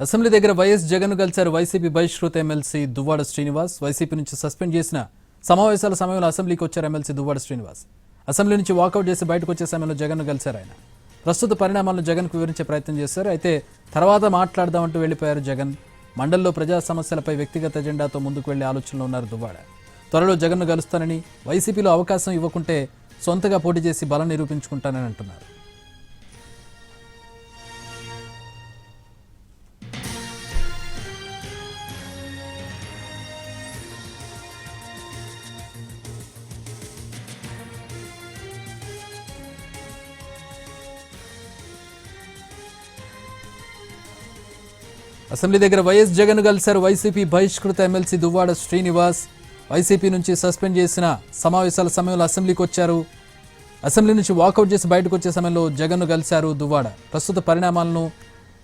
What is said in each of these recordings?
Assembly దగ్గర YS Jagan కలిశారు YCP బహిష్కృత ఎమ్మెల్సీ దువ్వాడ శ్రీనివాస్. వైసీపీ నుంచి సస్పెండ్ చేసిన సమావేశాల సమయంలో అసెంబ్లీకి వచ్చారు ఎమ్మెల్సీ దువ్వాడ శ్రీనివాస్. అసెంబ్లీ నుంచి వాకౌట్ చేసి బయటకు వచ్చే సమయంలో జగన్ కలిశారు. ఆయన ప్రస్తుత పరిణామాలను జగన్కు వివరించే ప్రయత్నం చేశారు. అయితే తర్వాత మాట్లాడదామంటూ వెళ్లిపోయారు జగన్. మండలిలో ప్రజా సమస్యలపై వ్యక్తిగత ఎజెండాతో ముందుకు వెళ్లే ఆలోచనలో ఉన్నారు దువ్వాడ. త్వరలో జగన్ను కలుస్తానని, వైసీపీలో అవకాశం ఇవ్వకుంటే సొంతగా పోటీ చేసి బలం నిరూపించుకుంటానని అంటున్నారు. అసెంబ్లీ దగ్గర వైఎస్ జగన్ కలిశారు వైసీపీ బహిష్కృత ఎమ్మెల్సీ దువ్వాడ శ్రీనివాస్. వైసీపీ నుంచి సస్పెండ్ చేసిన సమావేశాల సమయంలో అసెంబ్లీకి వచ్చారు. అసెంబ్లీ నుంచి వాకౌట్ చేసి బయటకు వచ్చే సమయంలో జగన్ను కలిశారు దువ్వాడ. ప్రస్తుత పరిణామాలను,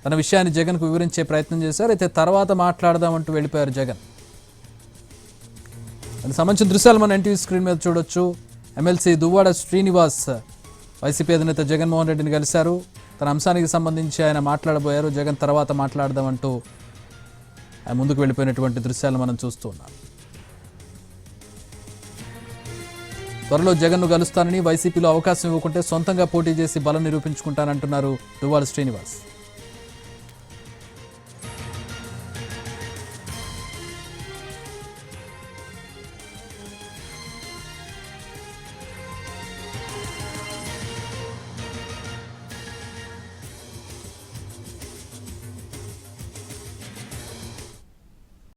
తన విషయాన్ని జగన్కు వివరించే ప్రయత్నం చేశారు. అయితే తర్వాత మాట్లాడదామంటూ వెళ్ళిపోయారు జగన్. దానికి సంబంధించిన దృశ్యాలు మన ఎన్టీవీ స్క్రీన్ మీద చూడొచ్చు. ఎమ్మెల్సీ దువ్వాడ శ్రీనివాస్ వైసీపీ అధినేత జగన్మోహన్ రెడ్డిని కలిశారు. తన అంశానికి సంబంధించి ఆయన మాట్లాడబోయారు. జగన్ తర్వాత మాట్లాడదామంటూ ఆయన ముందుకు వెళ్ళిపోయినటువంటి దృశ్యాలు మనం చూస్తూ ఉన్నాం. త్వరలో జగన్ను కలుస్తానని, వైసీపీలో అవకాశం ఇవ్వకుంటే సొంతంగా పోటీ చేసి బలం నిరూపించుకుంటానంటున్నారు దువ్వాడ శ్రీనివాస్.